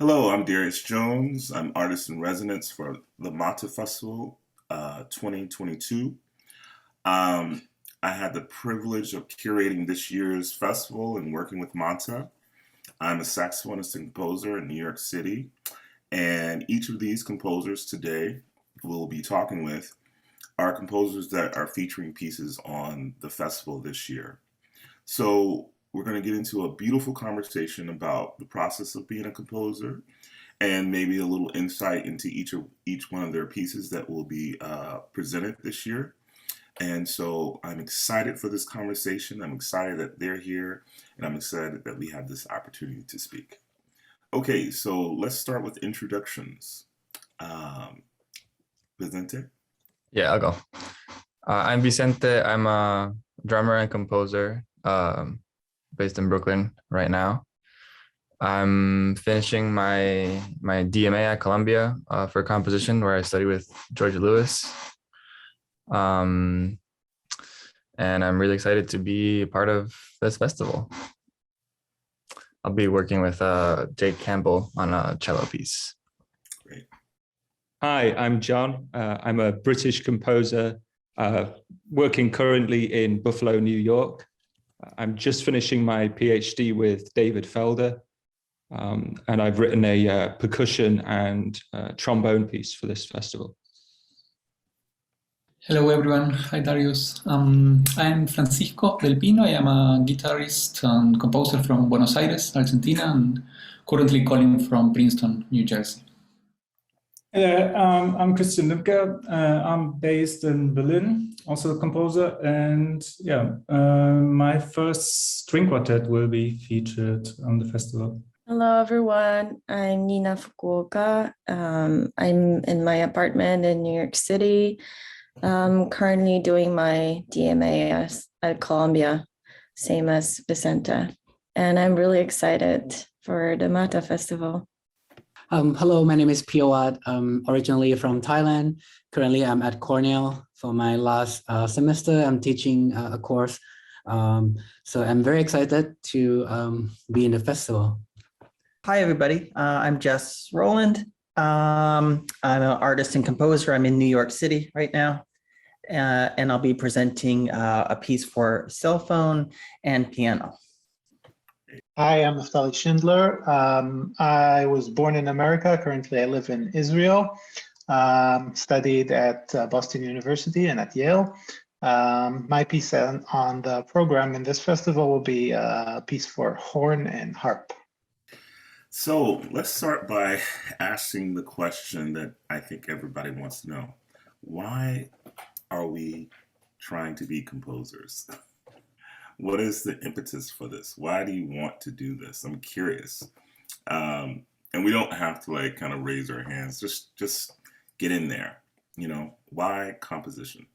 Hello, I'm Darius Jones. I'm artist in residence for the Mata Festival 2022. Um, I had the privilege of curating this year's festival and working with Mata. I'm a saxophonist and composer in New York City, and each of these composers today we'll be talking with are composers that are featuring pieces on the festival this year. So we're going to get into a beautiful conversation about the process of being a composer and maybe a little insight into each one of their pieces that will be presented this year. And so I'm excited for this conversation. I'm excited that they're here, and I'm excited that we have this opportunity to speak. Okay, so let's start with introductions. Um, Vicente? Yeah, I'll go. I'm Vicente. I'm a drummer and composer based in Brooklyn right now. I'm finishing my DMA at Columbia for composition, where I study with Georgia Lewis. And I'm really excited to be a part of this festival. I'll be working with Jake Campbell on a cello piece. Great. Hi, I'm John. I'm a British composer working currently in Buffalo, New York. I'm just finishing my PhD with David Felder, and I've written a percussion and trombone piece for this festival. Hello everyone, hi Darius. I'm Francisco del Pino. I am a guitarist and composer from Buenos Aires, Argentina, and currently calling from Princeton, New Jersey. I'm Christian Dimpker. I'm based in Berlin, also a composer, and my first string quartet will be featured on the festival. Hello everyone, I'm Nina Fukuoka. I'm in my apartment in New York City. I'm currently doing my DMA at Columbia, same as Vicente. And I'm really excited for the Mata Festival. Hello, my name is Piyawat. I'm originally from Thailand. Currently, I'm at Cornell for my last semester. I'm teaching a course. So I'm very excited to be in the festival. Hi, everybody. I'm Jess Rowland. I'm an artist and composer. I'm in New York City right now. And I'll be presenting a piece for cell phone and piano. Hi, I'm Naftali Schindler. I was born in America. Currently, I live in Israel. Studied at Boston University and at Yale. My piece on the program in this festival will be a piece for horn and harp. So let's start by asking the question that I think everybody wants to know. Why are we trying to be composers? What is the impetus for this? Why do you want to do this? I'm curious. And we don't have to kind of raise our hands. Just get in there. Why composition?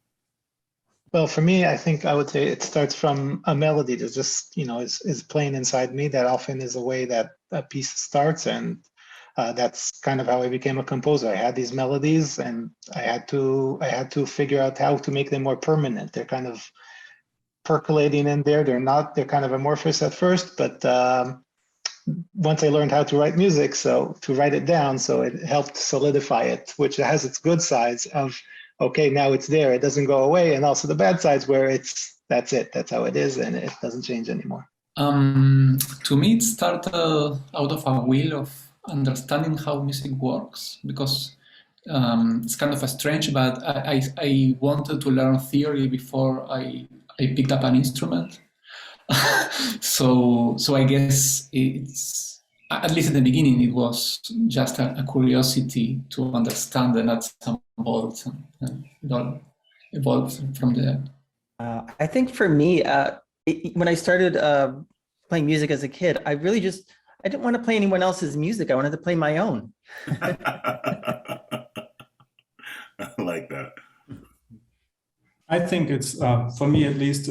Well, for me, I think I would say it starts from a melody that just, is playing inside me. That often is the way that a piece starts. And that's kind of how I became a composer. I had these melodies and I had to figure out how to make them more permanent. They're kind of percolating in there. They're kind of amorphous at first, but once I learned how to write music, so to write it down, so it helped solidify it, which has its good sides of, okay, now it's there, it doesn't go away, and also the bad sides where that's it, that's how it is, and it doesn't change anymore. To me, it started out of a will of understanding how music works, because it's kind of strange, but I wanted to learn theory before I picked up an instrument. so I guess it's, at least in the beginning, it was just a curiosity to understand the nuts and bolts, and it all evolved from there. I think for me, when I started playing music as a kid, I didn't want to play anyone else's music. I wanted to play my own. I like that. I think it's, for me at least,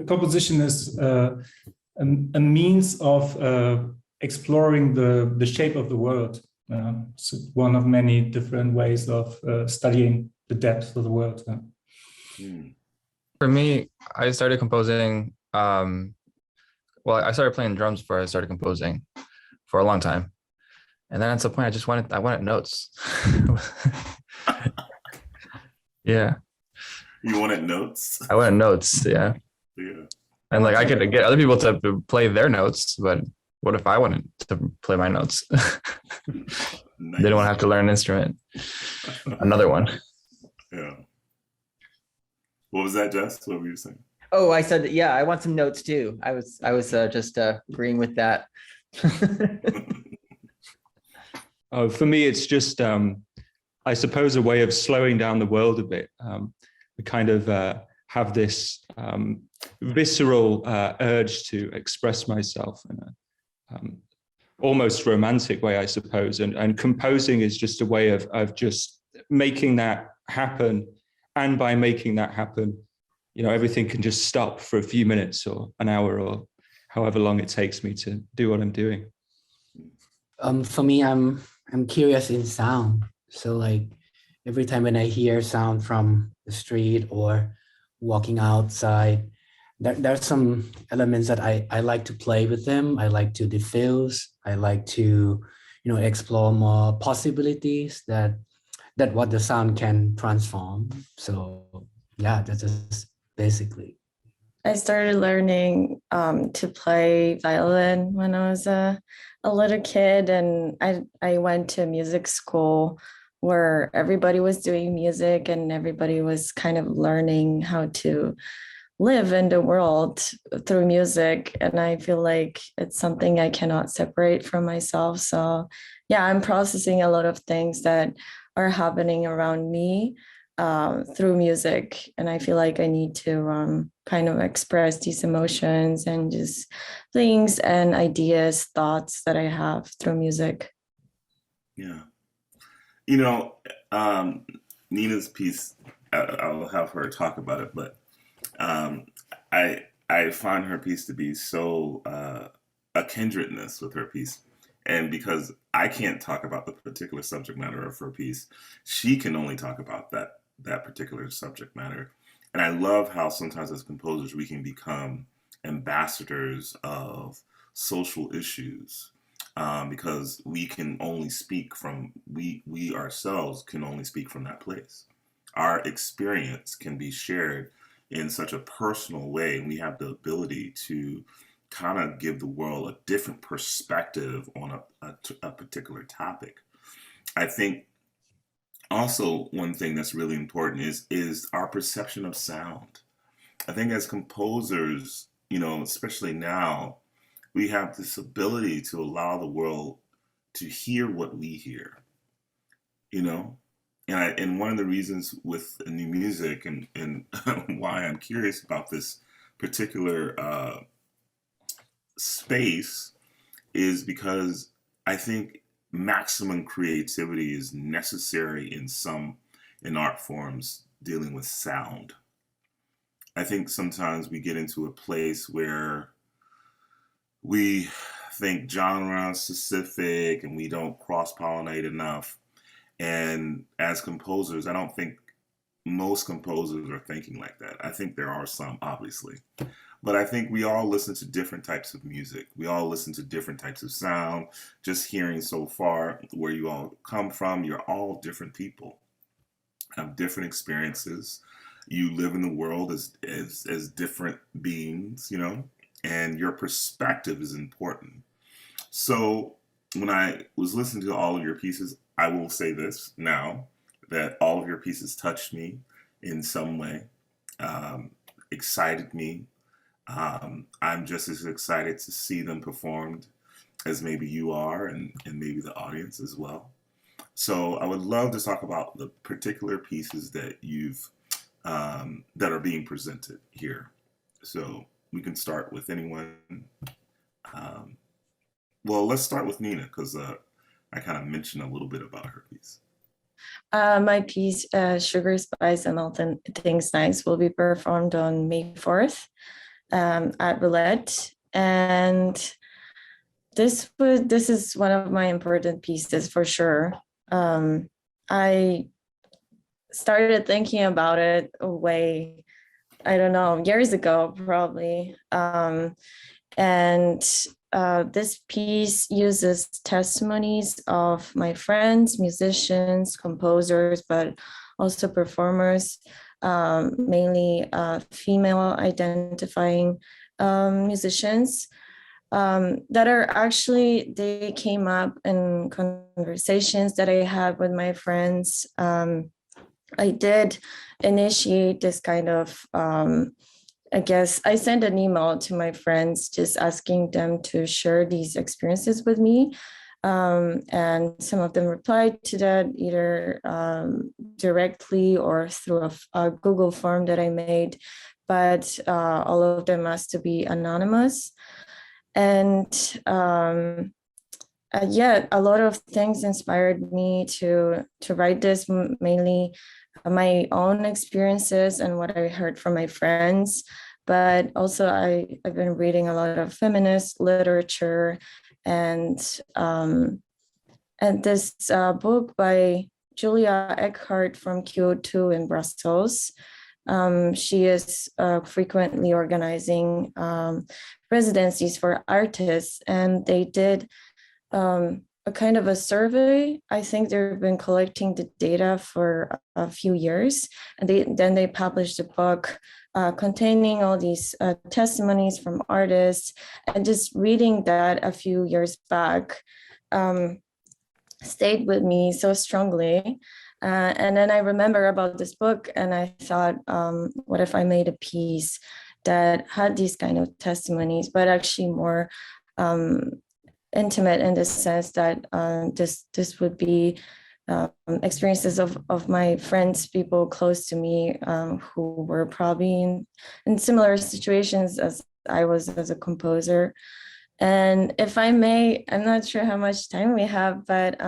composition is a means of exploring the shape of the world. It's one of many different ways of studying the depth of the world. For me, I started composing, I started playing drums before I started composing for a long time. And then at some point I wanted notes. Yeah. You wanted notes? I wanted notes, yeah. Yeah. And like I could get other people to play their notes, but what if I wanted to play my notes? Nice. They don't want to have to learn an instrument. Another one. Yeah. What was that, Jess? What were you saying? Oh, I said, yeah, I want some notes too. I was just agreeing with that. Oh, for me, it's just, I suppose, a way of slowing down the world a bit. We kind of have this visceral urge to express myself in a almost romantic way, I suppose. And composing is just a way of just making that happen. And by making that happen, you know, everything can just stop for a few minutes or an hour or however long it takes me to do what I'm doing. For me, I'm curious in sound. So like every time when I hear sound from the street or walking outside, there's some elements that I like to play with them. I like to diffuse. I like to, you know, explore more possibilities that what the sound can transform. So yeah, that's just basically. I started learning to play violin when I was a little kid, and I went to music school where everybody was doing music and everybody was kind of learning how to live in the world through music. And I feel like it's something I cannot separate from myself. So yeah, I'm processing a lot of things that are happening around me through music. And I feel like I need to kind of express these emotions and just things and ideas, thoughts that I have through music. Yeah. You know, Nina's piece, I'll have her talk about it, but I find her piece to be so a kindredness with her piece. And because I can't talk about the particular subject matter of her piece, she can only talk about that particular subject matter. And I love how sometimes as composers we can become ambassadors of social issues, because we can only speak from, we ourselves can only speak from that place. Our experience can be shared in such a personal way, and we have the ability to kind of give the world a different perspective on a particular topic. I think also one thing that's really important is our perception of sound. I think as composers, you know, especially now, we have this ability to allow the world to hear what we hear, you know? And one of the reasons with new music and why I'm curious about this particular space is because I think maximum creativity is necessary in art forms dealing with sound. I think sometimes we get into a place where we think genre specific and we don't cross-pollinate enough. And as composers, I don't think most composers are thinking like that. I think there are some, obviously. But I think we all listen to different types of music. We all listen to different types of sound. Just hearing so far where you all come from, you're all different people, have different experiences. You live in the world as different beings, you know, and your perspective is important. So when I was listening to all of your pieces, I will say this now, that all of your pieces touched me in some way, excited me. I'm just as excited to see them performed as maybe you are and maybe the audience as well. So I would love to talk about the particular pieces that you've that are being presented here. So we can start with anyone. Well, let's start with Nina, because I kind of mentioned a little bit about her piece. My piece, Sugar, Spice, and All Things Nice, will be performed on May 4th at Roulette. And this is one of my important pieces for sure. I started thinking about it way, I don't know, years ago, probably. And this piece uses testimonies of my friends, musicians, composers, but also performers, mainly female identifying musicians that are actually, they came up in conversations that I had with my friends. I did initiate this kind of, I guess I sent an email to my friends just asking them to share these experiences with me. And some of them replied to that either directly or through a Google form that I made, but all of them has to be anonymous. And yeah, a lot of things inspired me to write this, mainly my own experiences and what I heard from my friends. But also I've been reading a lot of feminist literature, and this book by Julia Eckhart from Q2 in Brussels. She is frequently organizing residencies for artists, and they did a kind of a survey. I think they've been collecting the data for a few years, and then they published a book containing all these testimonies from artists. And just reading that a few years back stayed with me so strongly. And then I remember about this book, and I thought, what if I made a piece that had these kind of testimonies, but actually more intimate in the sense that this would be experiences of my friends, people close to me, who were probably in similar situations as I was as a composer. And if I may, I'm not sure how much time we have, but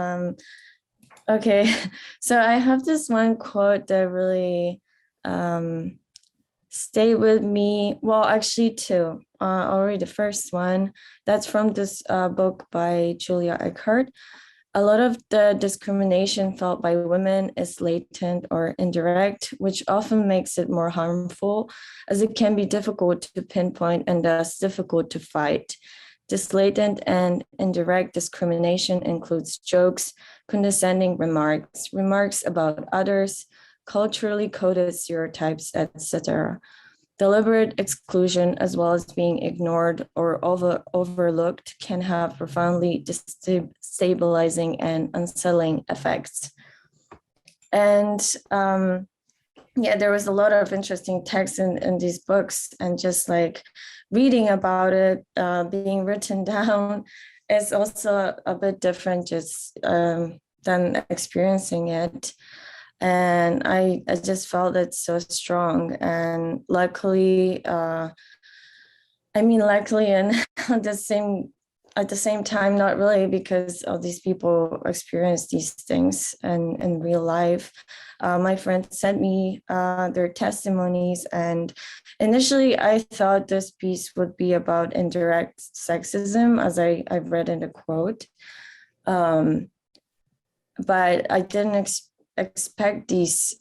okay. So I have this one quote that really stayed with me. Well, actually two. I'll read the first one. That's from this book by Julia Eckhart. A lot of the discrimination felt by women is latent or indirect, which often makes it more harmful, as it can be difficult to pinpoint and thus difficult to fight. This latent and indirect discrimination includes jokes, condescending remarks, remarks about others, culturally coded stereotypes, etc. Deliberate exclusion, as well as being ignored or overlooked, can have profoundly destabilizing and unsettling effects. And yeah, there was a lot of interesting text in these books, and just like reading about it, being written down is also a bit different just than experiencing it. And I just felt it so strong. And luckily, luckily, and at the same time, not really, because all these people experience these things in real life. My friend sent me their testimonies, and initially I thought this piece would be about indirect sexism, as I've read in the quote. But I didn't expect these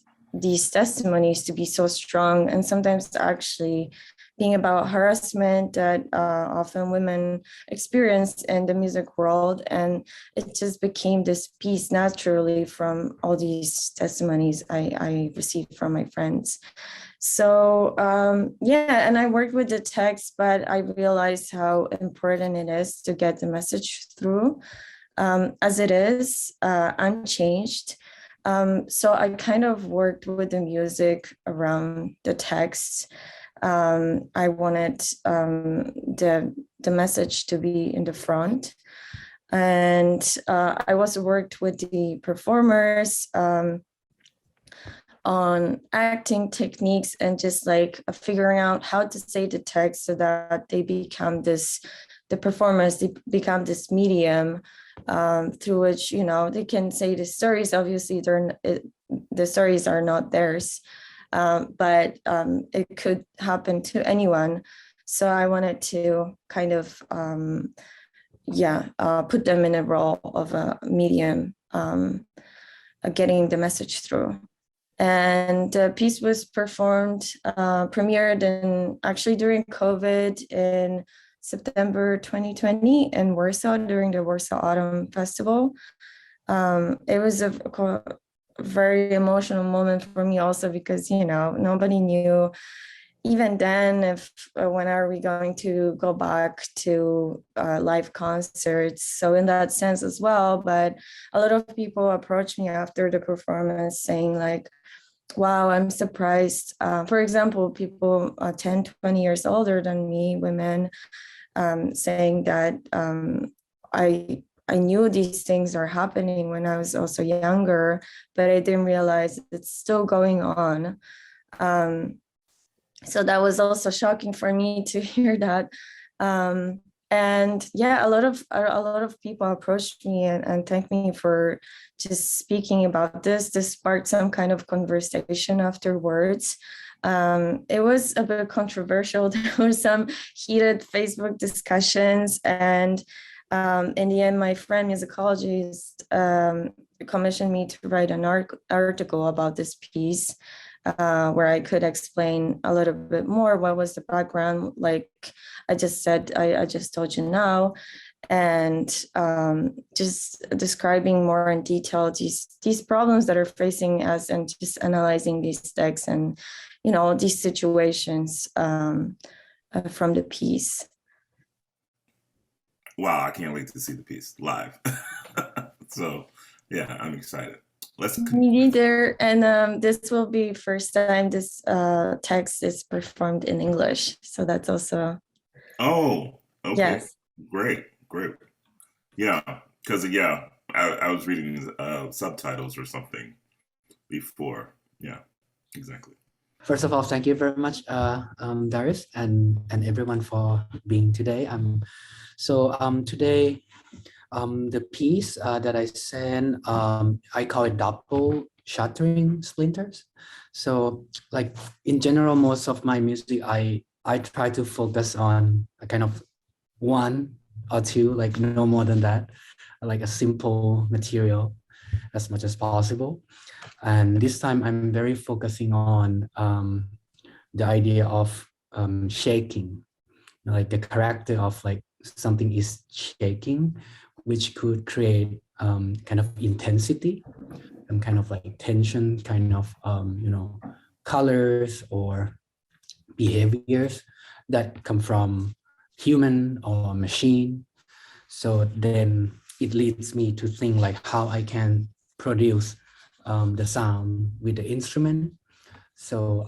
testimonies to be so strong, and sometimes actually being about harassment that often women experience in the music world. And it just became this piece naturally from all these testimonies I received from my friends. So yeah, and I worked with the text, but I realized how important it is to get the message through, as it is unchanged. So I kind of worked with the music around the text. I wanted the message to be in the front. And I also worked with the performers on acting techniques and just like figuring out how to say the text so that they become the performers, they become this medium through which, they can say the stories. Obviously, the stories are not theirs, but it could happen to anyone. So I wanted to kind of, put them in a role of a medium, getting the message through. And the piece was performed, premiered actually during COVID in September 2020 in Warsaw during the Warsaw Autumn Festival. It was a very emotional moment for me also because, you know, nobody knew even then if when are we going to go back to live concerts. So in that sense as well, but a lot of people approached me after the performance saying like, wow, I'm surprised. For example, people 10, 20 years older than me, women, saying that I knew these things are happening when I was also younger, but I didn't realize it's still going on. So that was also shocking for me to hear that. And yeah, a lot of people approached me and thanked me for just speaking about this. This sparked some kind of conversation afterwards. It was a bit controversial. There were some heated Facebook discussions, and in the end, my friend musicologist commissioned me to write an article about this piece, where I could explain a little bit more what was the background, like I just said, I just told you now, and just describing more in detail these problems that are facing us, and just analyzing these texts and, you know, these situations from the piece. Wow, I can't wait to see the piece live. So yeah, I'm excited. Me neither. And this will be first time this text is performed in English. So that's also. Oh, okay. Yes. Great. Yeah, because I was reading subtitles or something before. Yeah, exactly. First of all, thank you very much, Darius, and everyone for being today. Today, the piece that I sent, I call it double shattering splinters. So, like in general, most of my music, I try to focus on a kind of one or two, like no more than that, like a simple material as much as possible. And this time I'm very focusing on the idea of shaking, like the character of like something is shaking, which could create kind of intensity and kind of like tension, kind of, colors or behaviors that come from human or machine. So then it leads me to think like how I can produce the sound with the instrument. So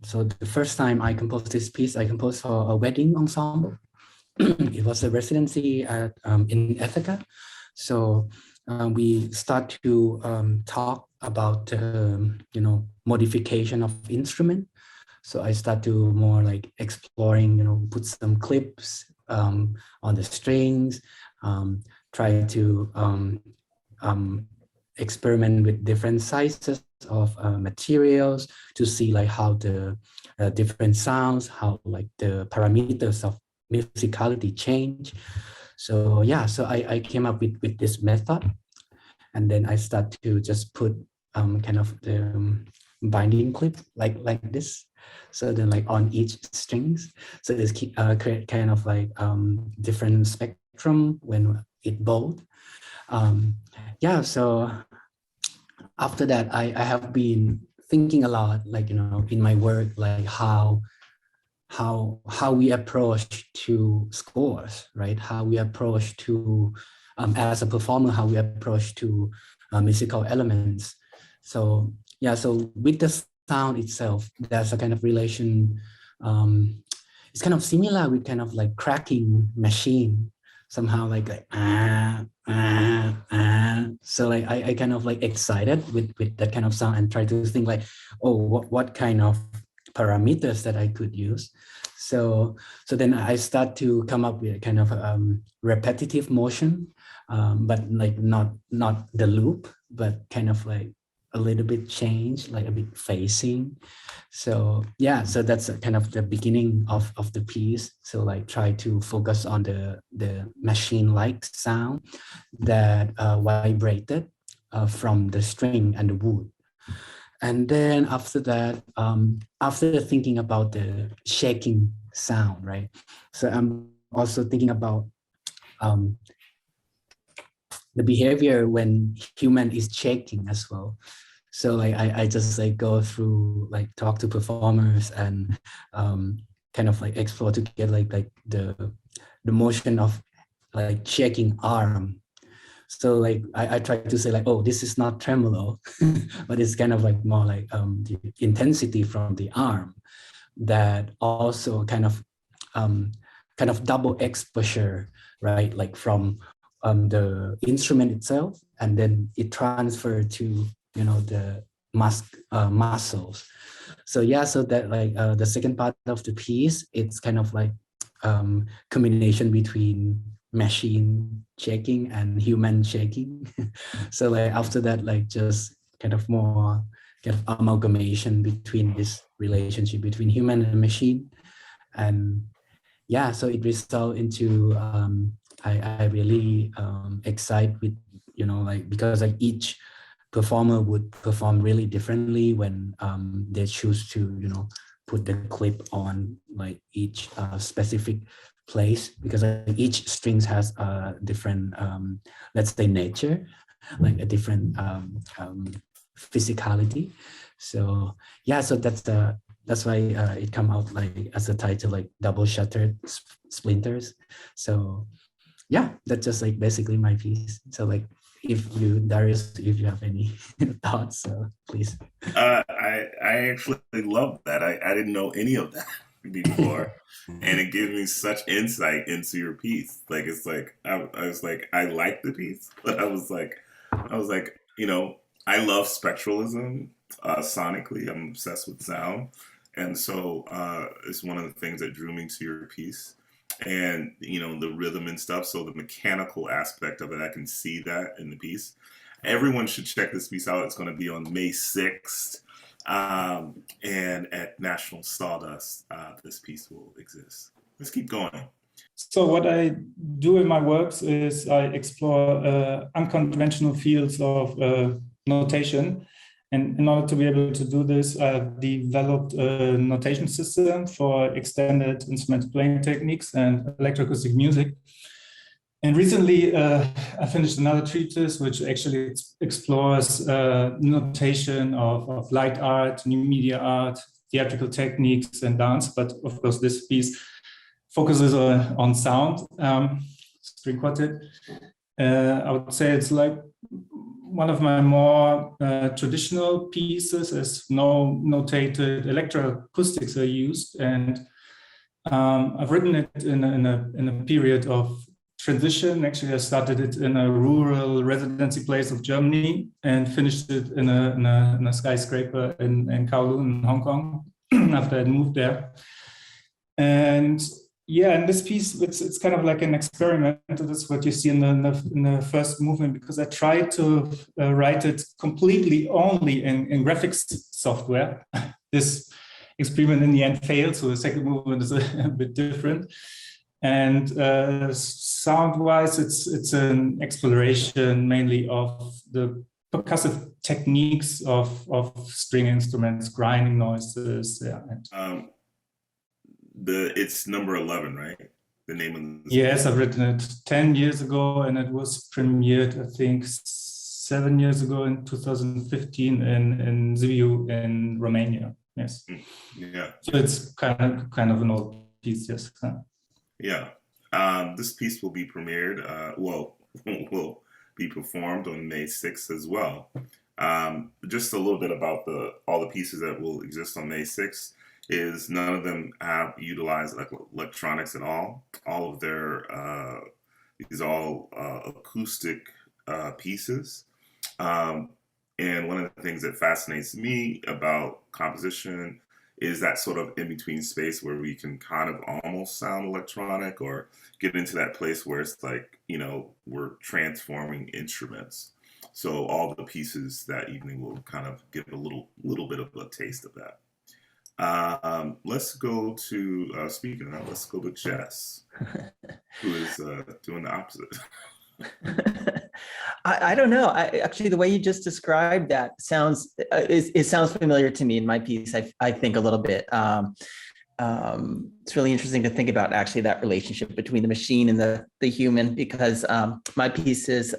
the first time I composed this piece, I composed for a wedding ensemble. It was a residency in Ithaca. So we start to talk about modification of instrument. So I start to more like exploring, put some clips on the strings, try to experiment with different sizes of materials to see like how the different sounds, how like the parameters of musicality change. So yeah, so I came up with this method, and then I start to just put kind of the binding clip like this. So then like on each strings, so this create kind of like different spectrum when it bold. Yeah, so after that, I have been thinking a lot, like, in my work, like how we approach to scores, right? How we approach to, as a performer, how we approach to musical elements. So yeah, so with the sound itself, there's a kind of relation. It's kind of similar with kind of like cracking machine, somehow like so like I kind of like excited with that kind of sound and try to think like, oh, what kind of parameters that I could use. So then I start to come up with a kind of repetitive motion, but like not the loop, but kind of like a little bit change, like a bit phasing. So yeah, so that's kind of the beginning of the piece. So like try to focus on the machine-like sound that vibrated from the string and the wood. And then after that, after thinking about the shaking sound, right? So I'm also thinking about the behavior when human is checking as well. So like I just like go through, like talk to performers and kind of like explore to get like the motion of like checking arm. So like I try to say like, oh, this is not tremolo, but it's kind of like more like the intensity from the arm that also kind of double exposure, right? Like from the instrument itself, and then it transferred to, you know, the muscles. So yeah, so that like the second part of the piece, it's kind of like combination between machine checking and human checking. So like after that, like just kind of more kind of amalgamation between this relationship between human and machine. And yeah, so it results into I really excite with, you know, like because like each performer would perform really differently when they choose to, you know, put the clip on like each specific place, because each strings has a different, let's say, nature, like a different physicality. So yeah, so that's why it come out like as a title, like double shuttered splinters. So yeah, that's just like basically my piece. So like if you, Darius, if you have any thoughts, please. I actually love that. I didn't know any of that before, and it gives me such insight into your piece. Like it's like I was like, I like the piece, but I was like, you know, I love spectralism sonically. I'm obsessed with sound, and so it's one of the things that drew me to your piece. And you know, the rhythm and stuff. So the mechanical aspect of it, I can see that in the piece. Everyone should check this piece out. It's going to be on May 6th, and at National Sawdust, this piece will exist. Let's keep going. So what I do in my works is I explore unconventional fields of notation. And in order to be able to do this, I've developed a notation system for extended instrument playing techniques and electroacoustic music. And recently, I finished another treatise which actually explores notation of light art, new media art, theatrical techniques, and dance. But of course, this piece focuses on sound, string quartet. I would say it's like one of my more traditional pieces, as no notated electroacoustics are used, and I've written it in a period of transition. Actually, I started it in a rural residency place of Germany and finished it in a skyscraper in Kowloon in Hong Kong after I'd moved there. And yeah, in this piece, it's kind of like an experiment. That's what you see in the first movement, because I tried to write it completely only in graphics software. This experiment in the end failed, so the second movement is a bit different. And sound-wise, it's an exploration mainly of the percussive techniques of string instruments, grinding noises. Yeah. It's number 11, right? The name of the Yes, I've written it 10 years ago, and it was premiered, I think, 7 years ago in 2015 in Sibiu in Romania. Yes. Yeah. So it's kind of an old piece, yes. Yeah. This piece will be premiered, will be performed on May 6th as well. Just a little bit about all the pieces that will exist on May 6th is none of them have utilized electronics at all. All of their, these are all acoustic pieces. And one of the things that fascinates me about composition is that sort of in-between space where we can kind of almost sound electronic or get into that place where it's like, you know, we're transforming instruments. So all the pieces that evening will kind of give a little bit of a taste of that. Let's go to, speaking of that, let's go to Jess, who is doing the opposite. I don't know. Actually, the way you just described that sounds it sounds familiar to me in my piece. I think a little bit. it's really interesting to think about actually that relationship between the machine and the human, because my piece is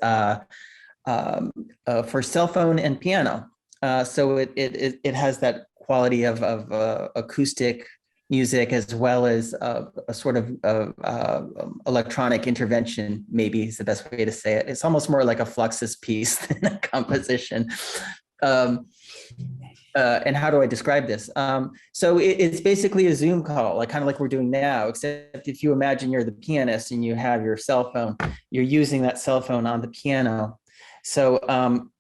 for cell phone and piano. So it has that quality of acoustic music as well as a sort of electronic intervention, maybe is the best way to say it. It's almost more like a Fluxus piece than a composition. And how do I describe this? So it's basically a Zoom call, like kind of like we're doing now, except if you imagine you're the pianist and you have your cell phone, you're using that cell phone on the piano. So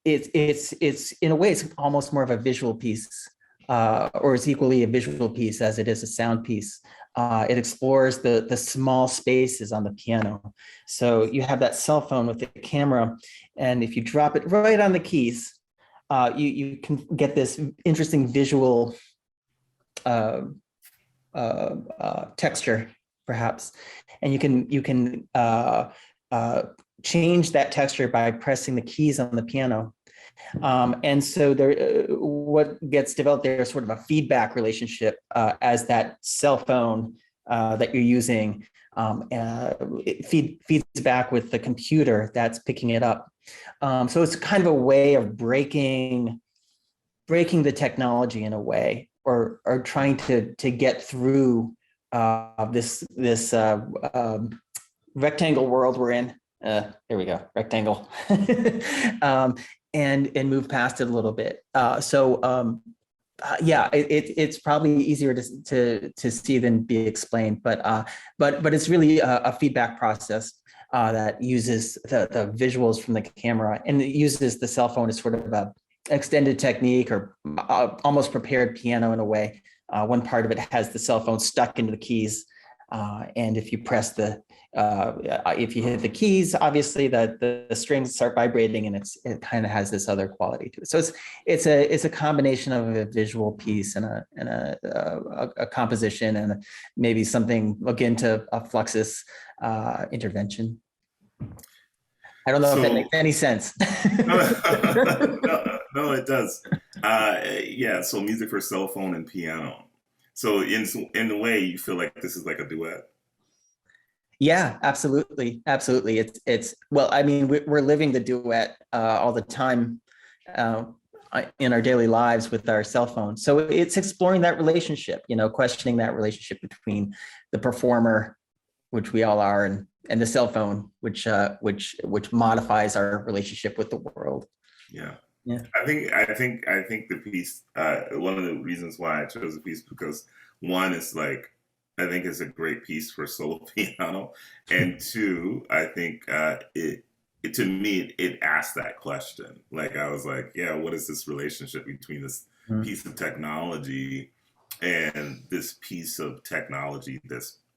it's in a way, it's almost more of a visual piece, or it's equally a visual piece as it is a sound piece. It explores the small spaces on the piano. So you have that cell phone with the camera, and if you drop it right on the keys, you can get this interesting visual texture, perhaps, and you can change that texture by pressing the keys on the piano. And so there, what gets developed there is sort of a feedback relationship as that cell phone that you're using it feeds back with the computer that's picking it up. So it's kind of a way of breaking the technology in a way, or trying to get through this rectangle world we're in. There we go, rectangle. And move past it a little bit. Yeah, it's probably easier to see than be explained, but it's really a feedback process that uses the visuals from the camera, and it uses the cell phone as sort of a extended technique, or almost prepared piano in a way. One part of it has the cell phone stuck into the keys, and if you press if you hit the keys, obviously the strings start vibrating, and it kind of has this other quality to it. So it's a combination of a visual piece and a composition, and maybe something akin to a Fluxus intervention. I don't know if that makes any sense. No, it does. Yeah, so music for cell phone and piano. So in a way, you feel like this is like a duet. Yeah, absolutely. Absolutely. It's well, I mean, we're living the duet all the time in our daily lives with our cell phones. So it's exploring that relationship, questioning that relationship between the performer, which we all are, and the cell phone, which modifies our relationship with the world. Yeah. Yeah. I think the piece, one of the reasons why I chose the piece, because one is like, I think it's a great piece for solo piano, and two, I think it to me it asked that question. Like I was like, yeah, what is this relationship between this piece of technology and this piece of technology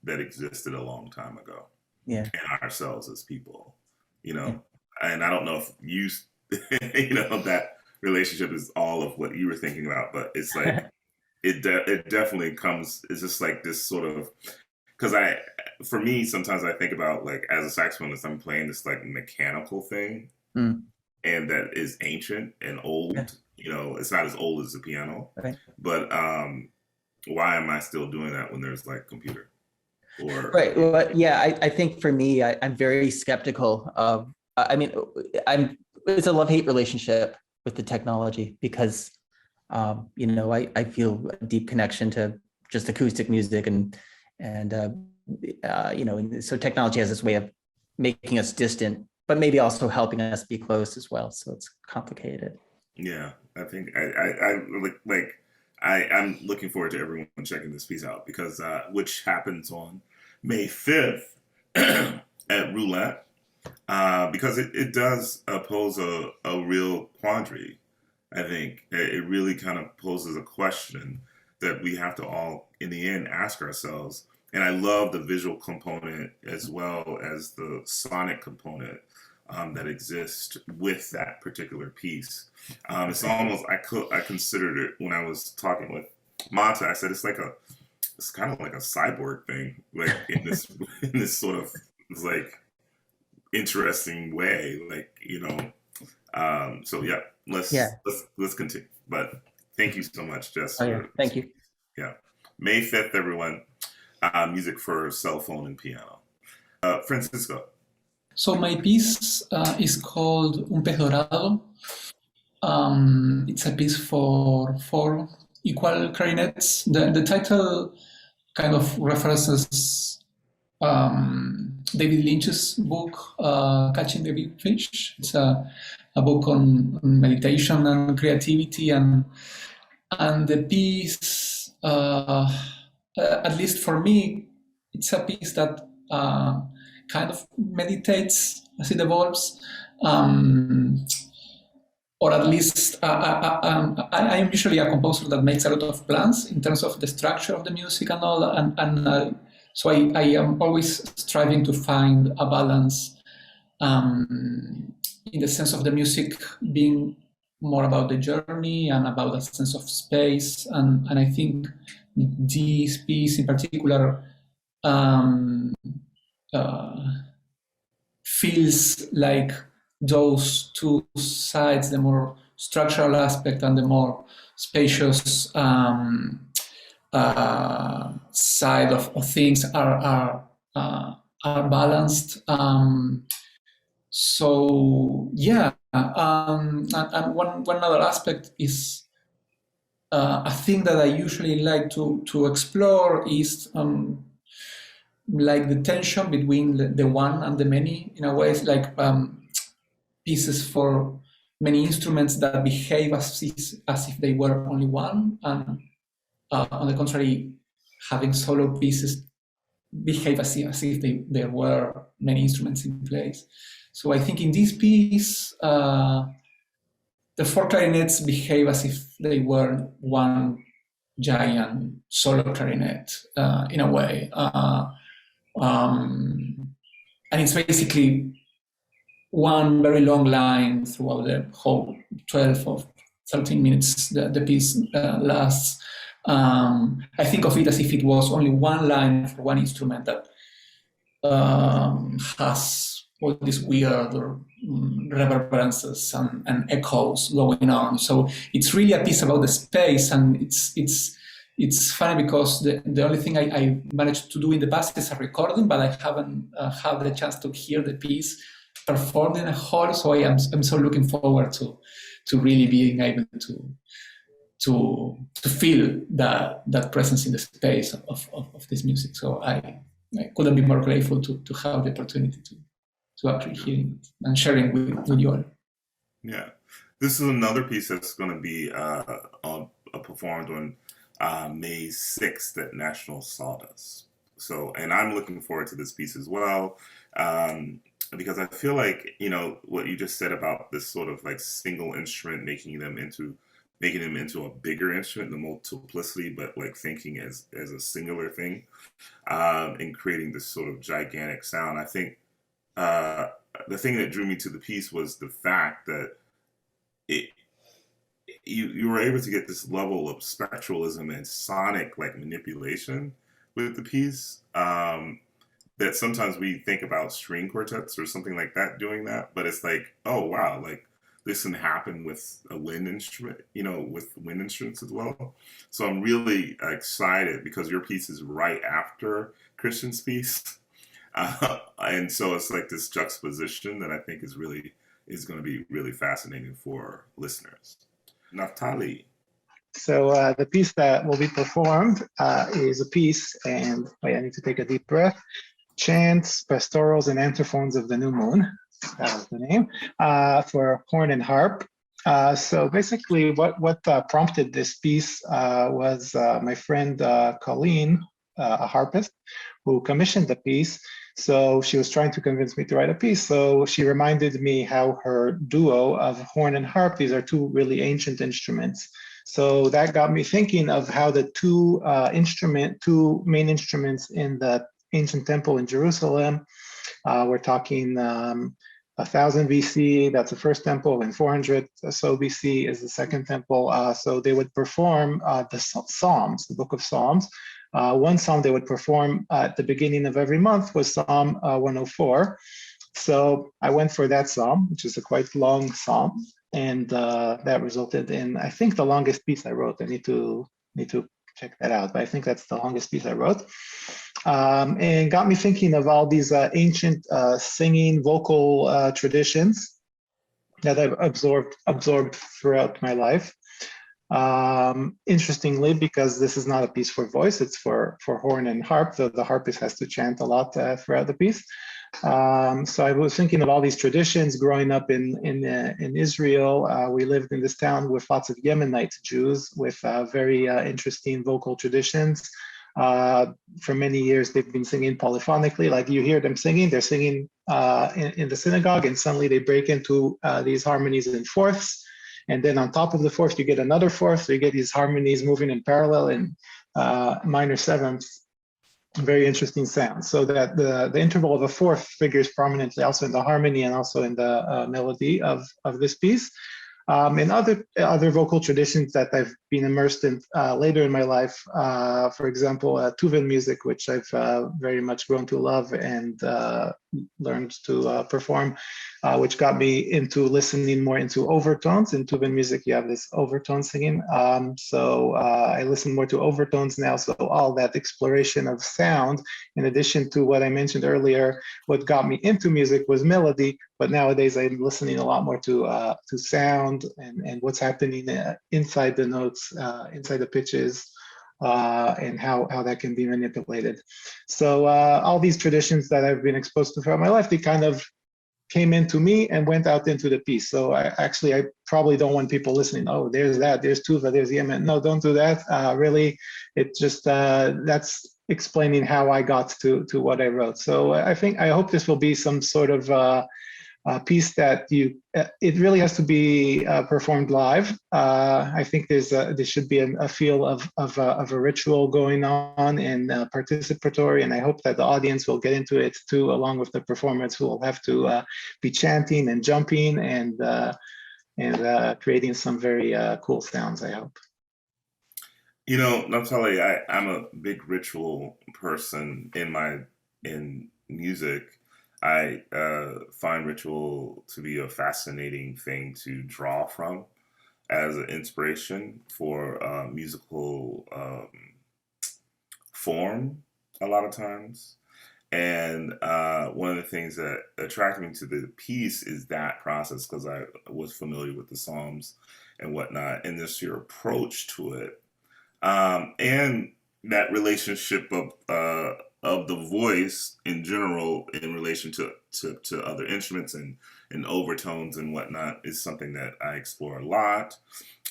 that existed a long time ago? Yeah, and ourselves as people, Yeah. And I don't know if you, that relationship is all of what you were thinking about, but it's like. It definitely comes. It's just like this sort of, because for me, sometimes I think about like as a saxophonist, I'm playing this like mechanical thing, and that is ancient and old. Yeah. It's not as old as the piano, Right. But why am I still doing that when there's like computer? Right. Well, yeah, I think for me, I'm very skeptical of. I mean, it's a love-hate relationship with the technology, because. I feel a deep connection to just acoustic music, and so technology has this way of making us distant, but maybe also helping us be close as well. So it's complicated. Yeah, I think I'm looking forward to everyone checking this piece out, because which happens on May 5th at Roulette, because it does pose a real quandary. I think it really kind of poses a question that we have to all, in the end, ask ourselves. And I love the visual component as well as the sonic component that exists with that particular piece. It's almost, I considered it when I was talking with Mata. I said it's kind of like a cyborg thing, like in this sort of like interesting way, like so yeah. Let's continue. But thank you so much, Jess. Oh, yeah. Thank you. Yeah. May 5th, everyone. Music for cell phone and piano. Francisco. So my piece is called Un Pez Dorado. It's a piece for 4 equal clarinets. The title kind of references David Lynch's book, Catching the Big Fish. It's a book on meditation and creativity, and the piece, at least for me, it's a piece that kind of meditates as it evolves, or at least I am usually a composer that makes a lot of plans in terms of the structure of the music and all, and so I am always striving to find a balance in the sense of the music being more about the journey and about a sense of space, and I think this piece in particular feels like those two sides, the more structural aspect and the more spacious side of things are balanced. So yeah, and one other aspect is a thing that I usually like to explore is like the tension between the one and the many. In a way, it's like pieces for many instruments that behave as if they were only one, and on the contrary, having solo pieces behave as if there were many instruments in place. So I think in this piece, the 4 clarinets behave as if they were one giant solo clarinet in a way. And it's basically one very long line throughout the whole 12 or 13 minutes the piece lasts. I think of it as if it was only one line for one instrument that has all these weird reverberances and echoes going on. So it's really a piece about the space, and it's funny because the only thing I managed to do in the past is a recording, but I haven't had the chance to hear the piece performed in a hall. So I'm so looking forward to really being able to feel that presence in the space of this music. So I couldn't be more grateful to have the opportunity to actually hear it and sharing with you all. Yeah, this is another piece that's going to be performed on May 6th at National Sawdust. So, and I'm looking forward to this piece as well, because I feel like, what you just said about this sort of like single instrument, making them into a bigger instrument, the multiplicity, but like thinking as a singular thing, and creating this sort of gigantic sound. I think the thing that drew me to the piece was the fact that you were able to get this level of spectralism and sonic like manipulation with the piece, that sometimes we think about string quartets or something like that doing that, but it's like, oh wow, like this can happen with a wind instrument, with wind instruments as well. So I'm really excited because your piece is right after Christian's piece. And so it's like this juxtaposition that I think is going to be really fascinating for listeners. Naftali. So the piece that will be performed is a piece, and wait, I need to take a deep breath. Chants, Pastorals, and Antiphons of the New Moon. That was the name, for horn and harp. So basically what prompted this piece was my friend Colleen, a harpist, who commissioned the piece. So she was trying to convince me to write a piece. So she reminded me how her duo of horn and harp, these are two really ancient instruments. So that got me thinking of how the two main instruments in the ancient temple in Jerusalem, we're talking 1000 BC, that's the first temple, and 400 or so BC is the second temple. So they would perform the Psalms, the book of Psalms. One psalm they would perform at the beginning of every month was Psalm 104. So I went for that psalm, which is a quite long psalm, and that resulted in, I think, the longest piece I wrote. I need to check that out. But I think that's the longest piece I wrote. And got me thinking of all these ancient singing vocal traditions that I've absorbed throughout my life. Interestingly, because this is not a piece for voice, it's for horn and harp, though the harpist has to chant a lot throughout the piece. So I was thinking of all these traditions growing up in Israel. We lived in this town with lots of Yemenite Jews with very interesting vocal traditions. For many years, they've been singing polyphonically. Like you hear them singing, they're singing in the synagogue, and suddenly they break into these harmonies in fourths. And then on top of the fourth, you get another fourth. So you get these harmonies moving in parallel in minor sevenths. Very interesting sound. So that the interval of a fourth figures prominently also in the harmony and also in the melody of this piece. And other vocal traditions that I've been immersed in later in my life, for example, Tuvan music, which I've very much grown to love and learned to perform, which got me into listening more into overtones. In Tuvan music, you have this overtone singing. So I listen more to overtones now. So all that exploration of sound, in addition to what I mentioned earlier, what got me into music was melody. But nowadays I'm listening a lot more to sound and what's happening inside the notes, inside the pitches, and how that can be manipulated. So all these traditions that I've been exposed to throughout my life, they kind of came into me and went out into the piece. So I probably don't want people listening, oh, there's that, there's Tuva, there's Yemen. No, don't do that. Really, it just, that's explaining how I got to what I wrote. So I hope this will be some sort of piece that it really has to be performed live. I think there should be a feel of a ritual going on and participatory, and I hope that the audience will get into it too, along with the performers who will have to be chanting and jumping and creating some very cool sounds, I hope. You know, Naftali, I'm a big ritual person in music. I find ritual to be a fascinating thing to draw from as an inspiration for musical form a lot of times. And one of the things that attracted me to the piece is that process, because I was familiar with the Psalms and whatnot, and this your approach to it. And that relationship of the voice in general in relation to other instruments and overtones and whatnot is something that I explore a lot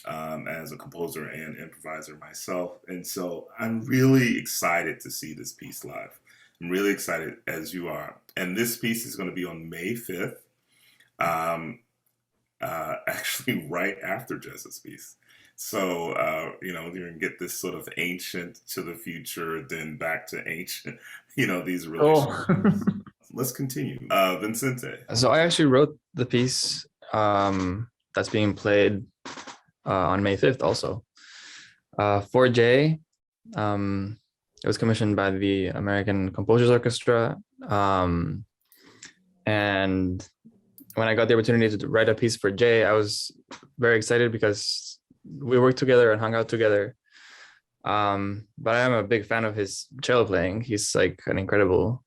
as a composer and improviser myself. And so I'm really excited to see this piece live. I'm really excited, as you are. And this piece is going to be on May 5th, actually right after Jess's piece. So, you're going to get this sort of ancient to the future, then back to ancient, these relationships. Oh. Let's continue. Vicente. So I actually wrote the piece that's being played on May 5th also. 4J, it was commissioned by the American Composers Orchestra. And when I got the opportunity to write a piece for Jay, I was very excited because we worked together and hung out together. But I am a big fan of his cello playing. He's like an incredible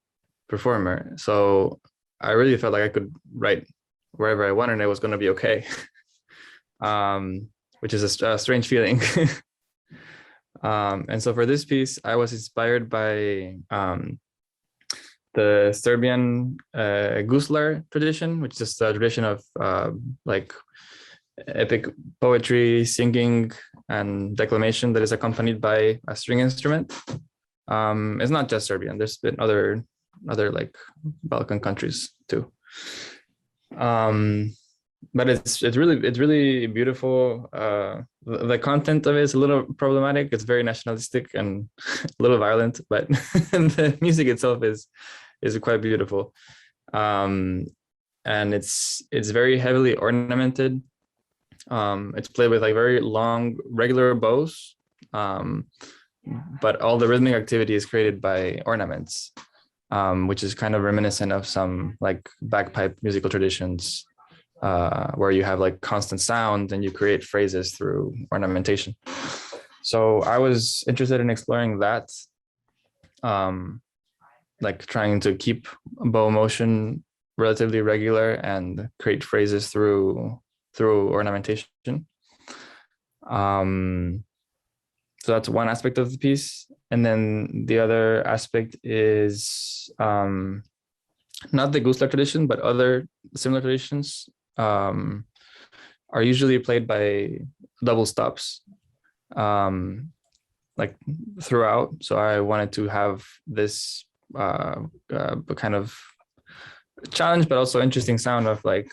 performer. So I really felt like I could write wherever I wanted and it was going to be okay, which is a strange feeling. And so for this piece, I was inspired by the Serbian guslar tradition, which is a tradition of like epic poetry, singing, and declamation that is accompanied by a string instrument. It's not just Serbian. There's been other like Balkan countries too. But it's really beautiful. The content of it is a little problematic. It's very nationalistic and a little violent, but the music itself is quite beautiful. And it's very heavily ornamented. It's played with like very long regular bows, but all the rhythmic activity is created by ornaments, which is kind of reminiscent of some like bagpipe musical traditions, where you have like constant sound and you create phrases through ornamentation. So I was interested in exploring that, like trying to keep bow motion relatively regular and create phrases through ornamentation. So that's one aspect of the piece. And then the other aspect is not the Guslar tradition, but other similar traditions are usually played by double stops, like throughout. So I wanted to have this kind of challenge, but also interesting sound of like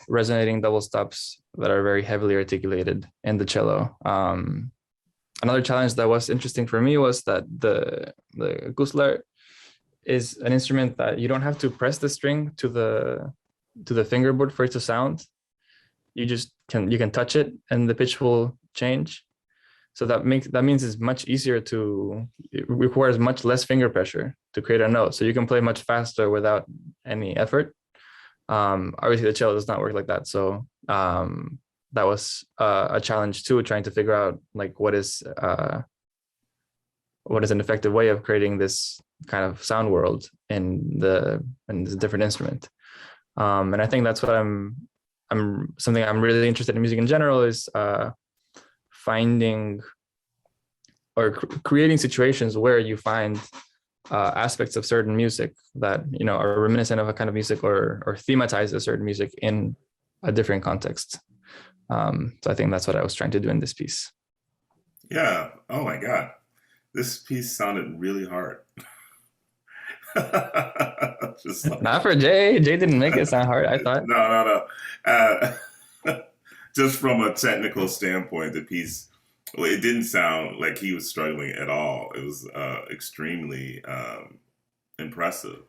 resonating double stops that are very heavily articulated in the cello. Another challenge that was interesting for me was that the guslar is an instrument that you don't have to press the string to the fingerboard for it to sound. You can touch it and the pitch will change. So that means it's much easier it requires much less finger pressure to create a note. So you can play much faster without any effort. Obviously the cello does not work like that. So that was a challenge too, trying to figure out like what is an effective way of creating this kind of sound world in this different instrument. And I think that's what something I'm really interested in music in general is finding or creating situations where you find aspects of certain music that are reminiscent of a kind of music or thematize a certain music in a different context. So I think that's what I was trying to do in this piece. Yeah. Oh my God. This piece sounded really hard. Just like, not for Jay. Jay didn't make it sound hard, I thought. No. Just from a technical standpoint, the piece, it didn't sound like he was struggling at all. It was extremely impressive.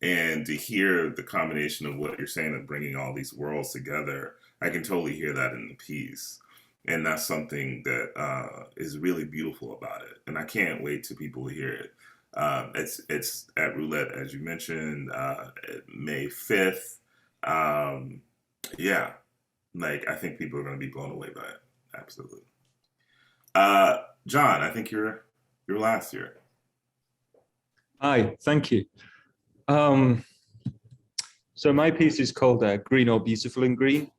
And to hear the combination of what you're saying of bringing all these worlds together, I can totally hear that in the piece. And that's something that is really beautiful about it. And I can't wait till people hear it. It's at Roulette, as you mentioned, May 5th. Yeah, like I think people are going to be blown away by it. Absolutely. John, I think you're last here. Hi, thank you. So my piece is called Green or Beautiful in Green,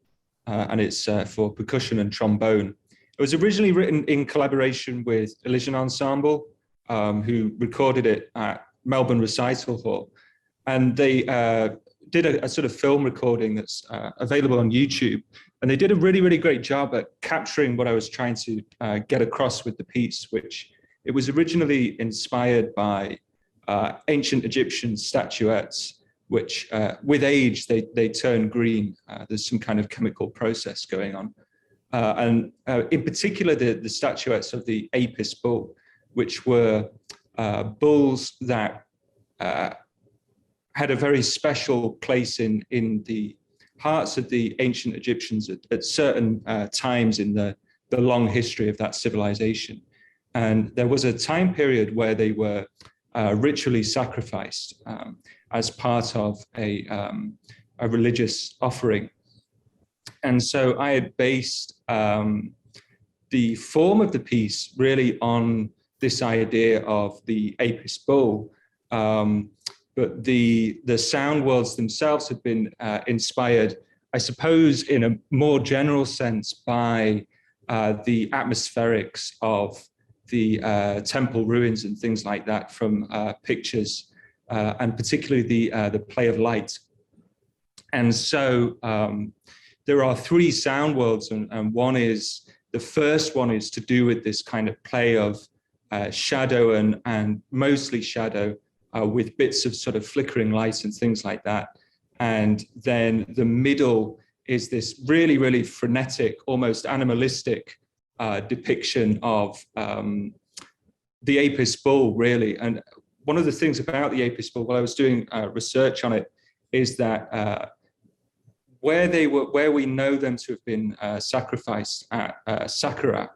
and it's for percussion and trombone. It was originally written in collaboration with Elysian Ensemble, who recorded it at Melbourne Recital Hall. And they did a sort of film recording that's available on YouTube. And they did a really, really great job at capturing what I was trying to get across with the piece, which it was originally inspired by ancient Egyptian statuettes, which with age, they turn green. There's some kind of chemical process going on. And in particular, the statuettes of the Apis bull, which were bulls that had a very special place in the hearts of the ancient Egyptians at certain times in the long history of that civilization. And there was a time period where they were ritually sacrificed as part of a religious offering. And so I had based the form of the piece really on this idea of the Apis bull, but the sound worlds themselves have been inspired, I suppose, in a more general sense by the atmospherics of the temple ruins and things like that from pictures, and particularly the play of light. And so there are three sound worlds, and the first one is to do with this kind of play of shadow and mostly shadow with bits of sort of flickering light and things like that. And then the middle is this really, really frenetic, almost animalistic depiction of the Apis bull, really. And one of the things about the Apis bull, while I was doing research on it, is that where we know them to have been sacrificed at Saqqara,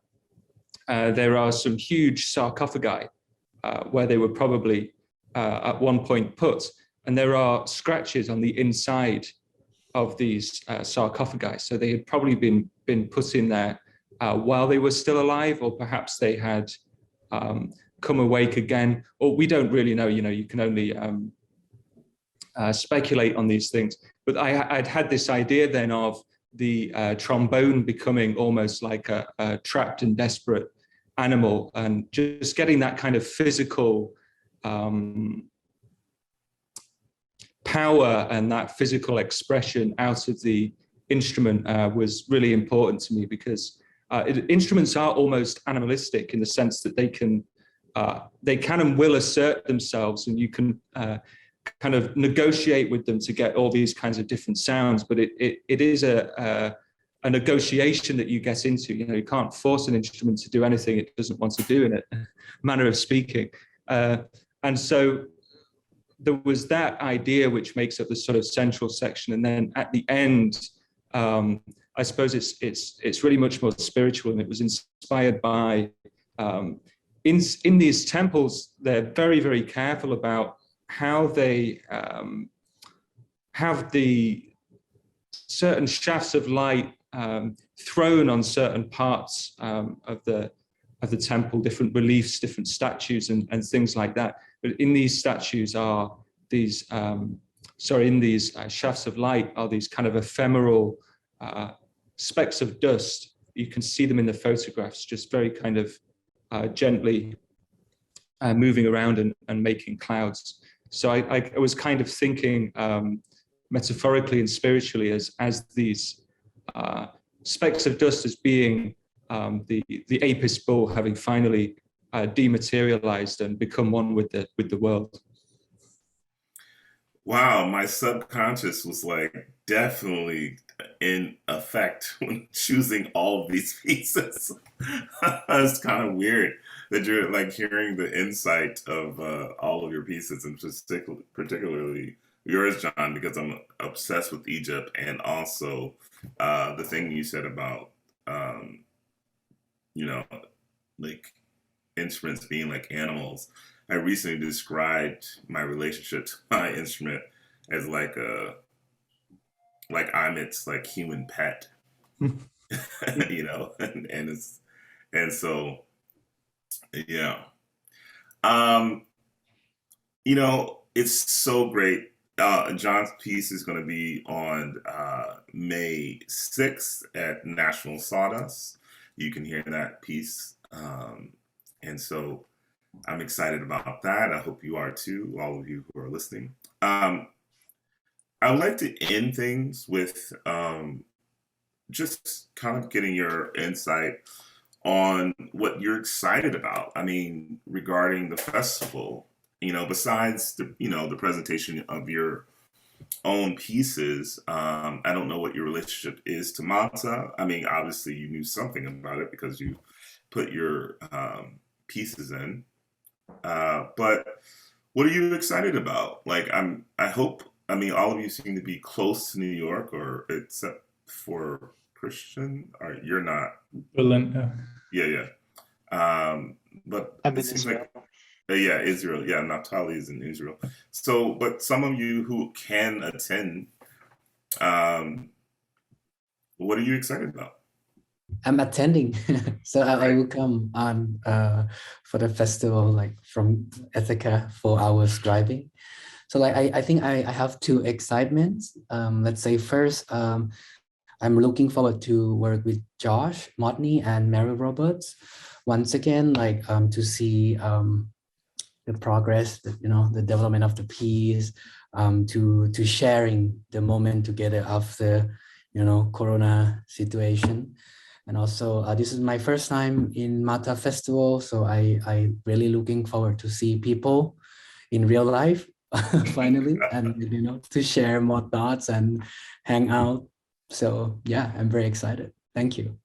there are some huge sarcophagi where they were probably at one point put, and there are scratches on the inside of these sarcophagi. So they had probably been put in there while they were still alive, or perhaps they had come awake again, or we don't really know. You can only speculate on these things. But I'd had this idea then of the trombone becoming almost like a trapped and desperate animal, and just getting that kind of physical power and that physical expression out of the instrument was really important to me, because instruments are almost animalistic in the sense that they can and will assert themselves, and you can kind of negotiate with them to get all these kinds of different sounds. But it is a negotiation that you get into. You can't force an instrument to do anything it doesn't want to do, in a manner of speaking. And so there was that idea which makes up the sort of central section, and then at the end, I suppose it's really much more spiritual, and it was inspired by in these temples. They're very, very careful about how they have the certain shafts of light thrown on certain parts of the temple, different reliefs, different statues, and things like that. But in these statues are these, in these shafts of light are these kind of ephemeral specks of dust. You can see them in the photographs, just very kind of gently moving around and making clouds. So I was kind of thinking metaphorically and spiritually as these specks of dust as being the Apis bull having finally dematerialized and become one with the world. Wow, my subconscious was like definitely in effect when choosing all of these pieces. It's kind of weird that you're like hearing the insight of all of your pieces, and particularly yours, John, because I'm obsessed with Egypt, and also the thing you said about like instruments being like animals. I recently described my relationship to my instrument as like I'm its like human pet, and so yeah, it's so great. John's piece is going to be on May 6th at National Sawdust. You can hear that piece, and so I'm excited about that. I hope you are too, all of you who are listening. I would like to end things with just kind of getting your insight on what you're excited about. I mean, regarding the festival, besides the presentation of your own pieces, I don't know what your relationship is to Mata. I mean, obviously you knew something about it because you put your pieces in. But what are you excited about? Like, I hope, all of you seem to be close to New York, or except for Christian, or you're not. Berlin. Yeah. But I'm in it seems Israel. like, Israel. Yeah, Naftali is in Israel. So, but some of you who can attend, what are you excited about? I'm attending, so I will come on for the festival, like from Ithaca, 4 hours driving. So like I think I have two excitements. Let's say first, I'm looking forward to work with Josh Motney and Mary Roberts once again, like to see the progress, the development of the piece, to sharing the moment together after Corona situation. And also, this is my first time in Mata Festival, so I really looking forward to see people in real life finally, and to share more thoughts and hang out. So yeah, I'm very excited. Thank you.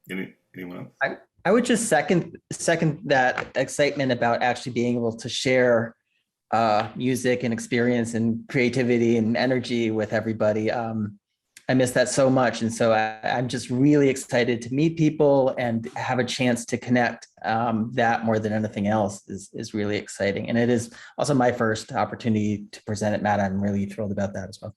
Anyone else? I would just second that excitement about actually being able to share music and experience and creativity and energy with everybody. I miss that so much. And so I'm just really excited to meet people and have a chance to connect. That more than anything else is really exciting. And it is also my first opportunity to present at MATA. I'm really thrilled about that as well.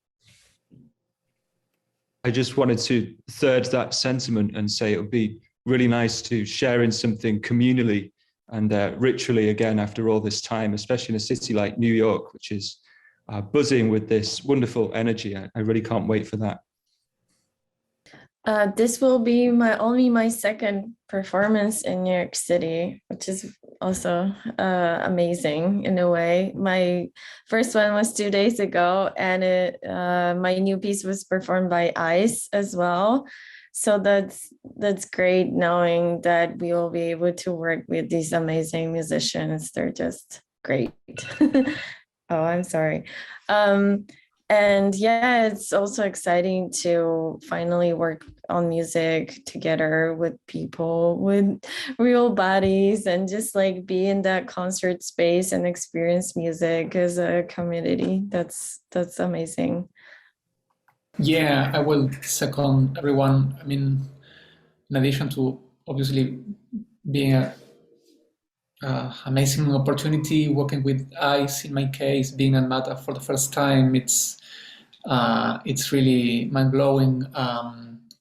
I just wanted to third that sentiment and say it would be really nice to share in something communally and ritually again after all this time, especially in a city like New York, which is buzzing with this wonderful energy. I really can't wait for that. This will be only my second performance in New York City, which is also amazing in a way. My first one was 2 days ago, and my new piece was performed by ICE as well. So that's great knowing that we will be able to work with these amazing musicians. They're just great. Oh, I'm sorry. And yeah, it's also exciting to finally work on music together with people with real bodies and just like be in that concert space and experience music as a community. That's amazing. Yeah, I will second everyone. I mean, in addition to obviously being a amazing opportunity working with ICE, in my case, being at MATA for the first time, it's really mind-blowing.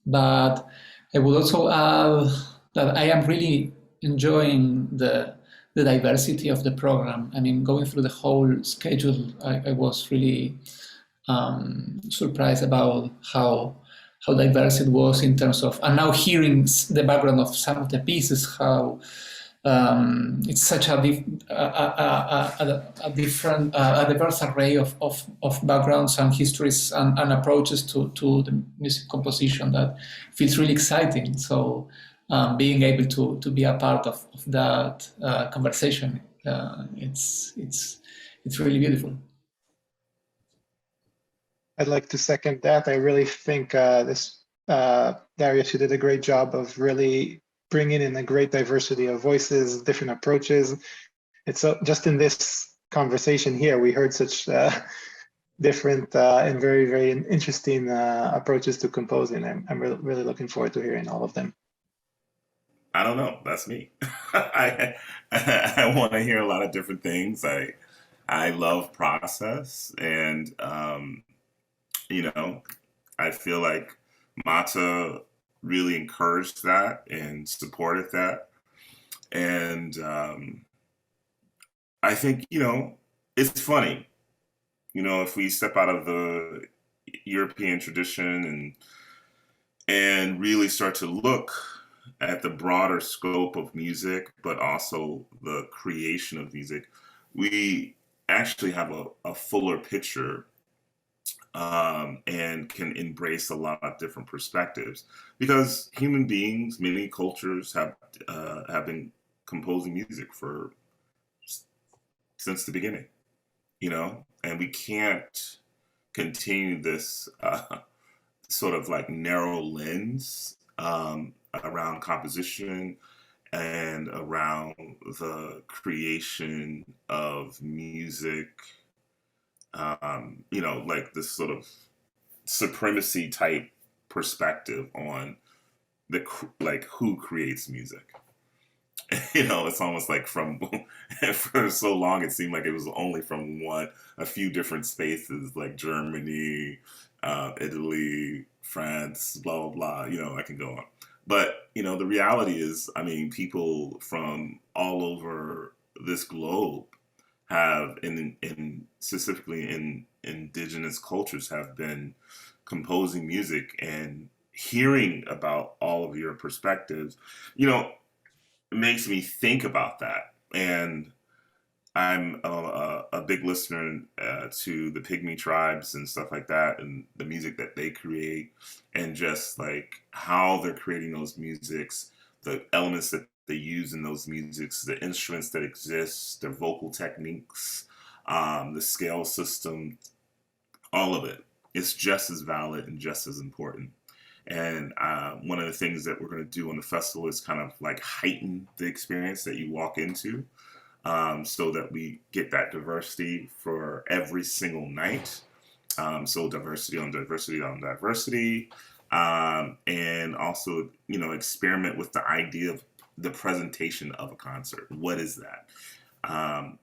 But I would also add that I am really enjoying the diversity of the program. I mean, going through the whole schedule, I was really surprised about how diverse it was in terms of, and now hearing the background of some of the pieces, how it's such a diverse array of backgrounds and histories and approaches to the music composition that feels really exciting. So being able to be a part of that conversation, it's really beautiful. I'd like to second that. I really think Darius, you did a great job of really bringing in a great diversity of voices, different approaches. It's just in this conversation here, we heard such different and very, very interesting approaches to composing. I'm really looking forward to hearing all of them. I don't know. That's me. I want to hear a lot of different things. I love process, and I feel like Mata really encouraged that and supported that. And I think, it's funny, if we step out of the European tradition and really start to look at the broader scope of music, but also the creation of music, we actually have a fuller picture and can embrace a lot of different perspectives, because human beings, many cultures have been composing music since the beginning, and we can't continue this sort of like narrow lens around composition and around the creation of music. Like this sort of supremacy type perspective on who creates music. It's almost like for so long it seemed like it was only from a few different spaces, like Germany, Italy, France, blah, blah, blah, I can go on. But, the reality is, people from all over this globe have, specifically in indigenous cultures, have been composing music, and hearing about all of your perspectives, it makes me think about that. And I'm a big listener to the Pygmy tribes and stuff like that, and the music that they create, and just like how they're creating those musics, the elements that they use in those musics, the instruments that exist, their vocal techniques, the scale system, all of it. It's just as valid and just as important. And one of the things that we're going to do on the festival is kind of like heighten the experience that you walk into, so that we get that diversity for every single night. So diversity on diversity on diversity. And also, experiment with the idea of the presentation of a concert. What is that?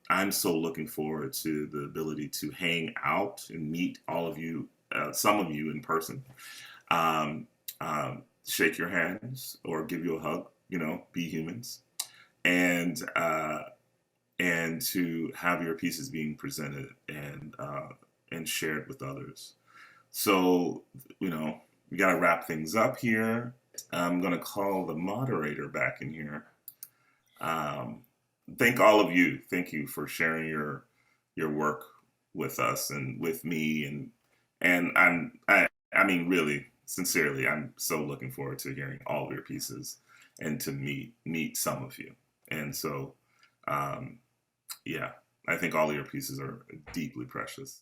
I'm so looking forward to the ability to hang out and meet all of you, some of you in person, um, shake your hands or give you a hug, be humans, and to have your pieces being presented and shared with others. So, we got to wrap things up here. I'm going to call the moderator back in here. Thank all of you. Thank you for sharing your work with us and with me. And I mean, really, sincerely, I'm so looking forward to hearing all of your pieces and to meet some of you. And so, yeah, I think all of your pieces are deeply precious.